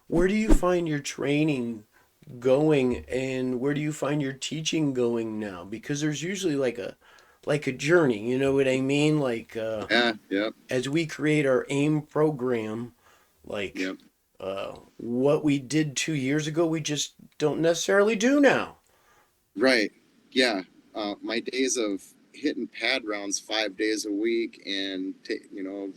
where do you find your training going, and where do you find your teaching going now? Because there's usually like a journey, you know what I mean? Yeah, yep, As we create our AIM program, like yep. what we did 2 years ago, we just don't necessarily do now. Right. Yeah. My days of hitting pad rounds 5 days a week and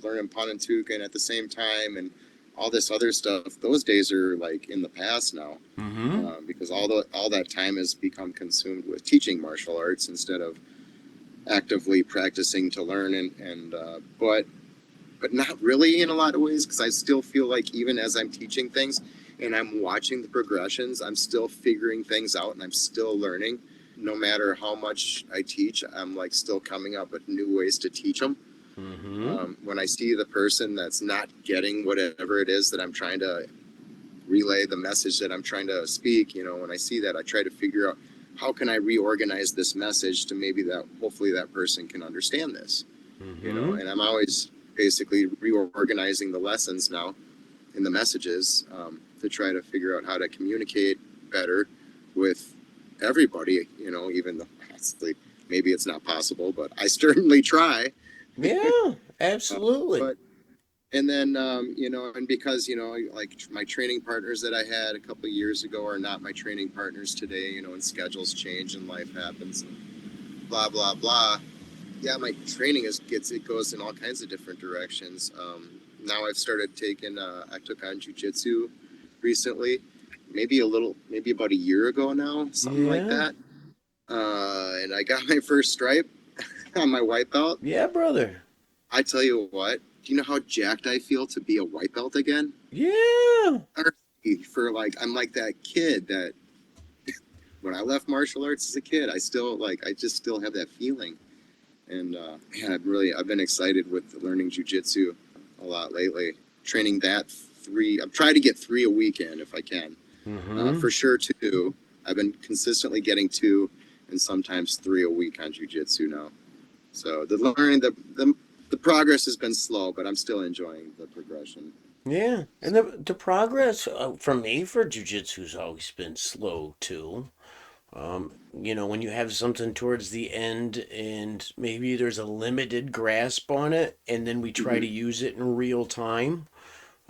learning Panentuken at the same time and all this other stuff. Those days are like in the past now, Mm-hmm. because all that time has become consumed with teaching martial arts instead of actively practicing to learn. But not really in a lot of ways, because I still feel like even as I'm teaching things and I'm watching the progressions, I'm still figuring things out and I'm still learning. No matter how much I teach, I'm like still coming up with new ways to teach them. Mm-hmm. When I see the person that's not getting whatever it is that I'm trying to relay, the message that I'm trying to speak, when I see that, I try to figure out how can I reorganize this message to maybe that hopefully that person can understand this. Mm-hmm. And I'm always basically reorganizing the lessons now in the messages, to try to figure out how to communicate better with everybody, even though honestly, maybe it's not possible, but I certainly try. Yeah, Uh, absolutely. but and then and because like my training partners that I had a couple of years ago are not my training partners today, and schedules change and life happens and blah blah blah. Yeah, my training it goes in all kinds of different directions. Now I've started taking I took on jujitsu recently, maybe about a year ago now, something like Yeah. that. And I got my first stripe on my white belt. Yeah, brother. I tell you what, do you know how jacked I feel to be a white belt again? Yeah. For like, I'm like that kid that when I left martial arts as a kid, I just still have that feeling. And man, I've been excited with learning jujitsu a lot lately. Training that three, I'm trying to get 3 a week in if I can. Mm-hmm. For sure two. I've been consistently getting two, and sometimes 3 a week on jujitsu now. So the progress has been slow, but I'm still enjoying the progression. Yeah. And the progress for me for jujitsu's always been slow too. When you have something towards the end and maybe there's a limited grasp on it, and then we try Mm-hmm. to use it in real time.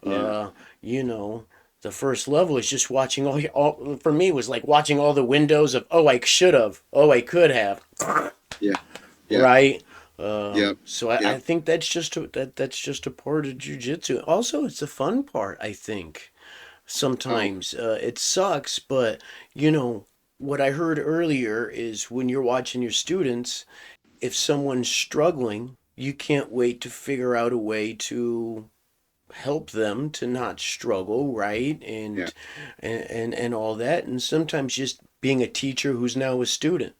Yeah, Uh, you know, the first level is just watching all for me was like watching all the windows of, oh, I should have, oh, I could have, yeah, yeah, right? yep, So I yep. think that's just a part of jujitsu. Also, it's the fun part, I think. Oh, Sometimes it sucks, but you know, what I heard earlier is when you're watching your students, if someone's struggling, you can't wait to figure out a way to help them to not struggle, right? yeah. And all that. And sometimes just being a teacher who's now a student,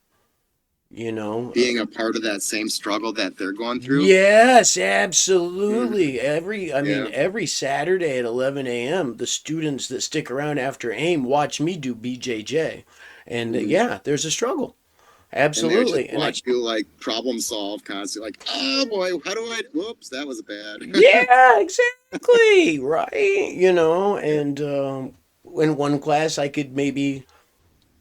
you know. Being a part of that same struggle that they're going through. Yes, Mm-hmm. absolutely. I mean, Yeah. every Saturday at 11 a.m., the students that stick around after AIM watch me do BJJ. And Mm-hmm. yeah, there's a struggle. And they just Absolutely. And I, watch you like problem solve constantly. Like, oh boy, how do I? Whoops, that was bad. yeah, exactly. Right. And in one class, I could maybe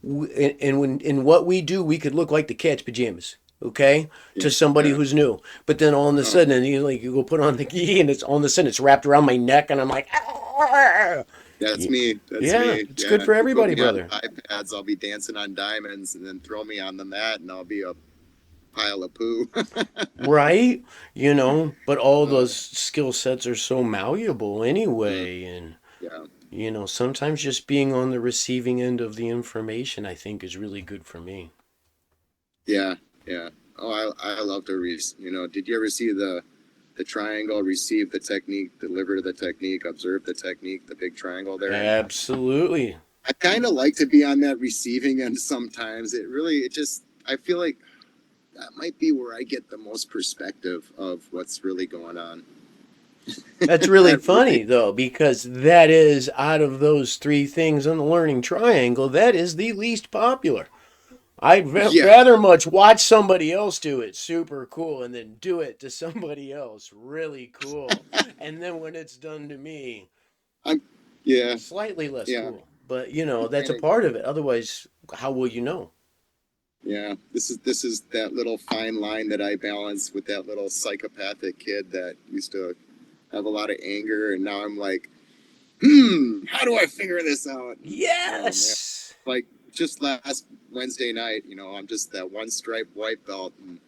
and when in what we do, we could look like the cat's pajamas, okay, Yeah, to somebody yeah. who's new. But then all of a Oh, sudden, and you go put on the gi, and it's all of a sudden it's wrapped around my neck, and I'm like, "Ah!" that's me. That's Yeah, me. it's good Yeah. for You put everybody, me on brother. thigh pads, I'll be dancing on diamonds, and then throw me on the mat, and I'll be a pile of poo. Right? But all uh, those skill sets are so malleable mm, anyway, and yeah. sometimes just being on the receiving end of the information, I think, is really good for me. Yeah. Yeah. Oh, I love to did you ever see the triangle, receive the technique, deliver the technique, observe the technique, the big triangle there? And Absolutely. I kind of like to be on that receiving end sometimes. I feel like that might be where I get the most perspective of what's really going on. That's really That really, funny, though, because that is out of those three things on the learning triangle, that is the least popular. I'd yeah, rather much watch somebody else do it, super cool, and then do it to somebody else, really cool. And then when it's done to me, I'm, Yeah, Slightly less yeah. cool. But, you know, that's a Training. part of it. Otherwise, how will you know? Yeah, this is that little fine line that I balance with that little psychopathic kid that used to have a lot of anger, and now I'm like, how do I figure this out? And, oh man, Yes. like just last Wednesday night, I'm just that one stripe white belt, and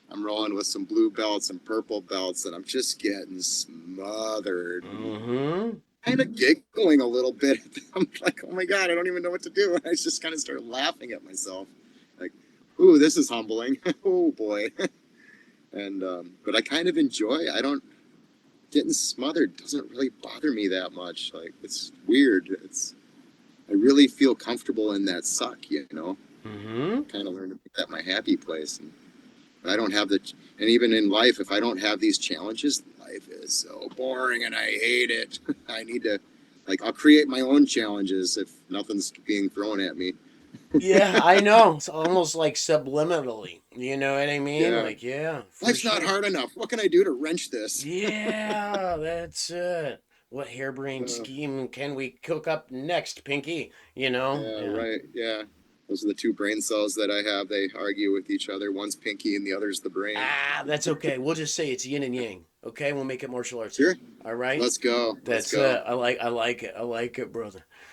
I'm rolling with some blue belts and purple belts, and I'm just getting smothered. Mm-hmm. Kind of giggling a little bit. I'm like, oh my god, I don't even know what to do. And I just kind of started laughing at myself, like, ooh, this is humbling. Oh boy. And but I kind of enjoy. I don't getting smothered doesn't really bother me that much. Like it's weird. It's I really feel comfortable in that suck. Mm-hmm. Kind of learned to make that my happy place. And I don't have and even in life, if I don't have these challenges, life is so boring and I hate it. I need to, like, I'll create my own challenges if nothing's being thrown at me. Yeah, I know. It's almost like subliminally. You know what I mean? Yeah, Like, yeah, for life's not sure. hard enough. What can I do to wrench this? Yeah, that's it. What harebrained Uh, scheme can we cook up next, Pinky? You know? yeah, Yeah. right. Yeah, those are the two brain cells that I have. They argue with each other. One's pinky and the other's the brain. Ah, that's okay. We'll just say it's yin and yang. Okay, we'll make it martial artsy. Sure. All right. Let's go. Let's That's go. I like it. I like it, brother.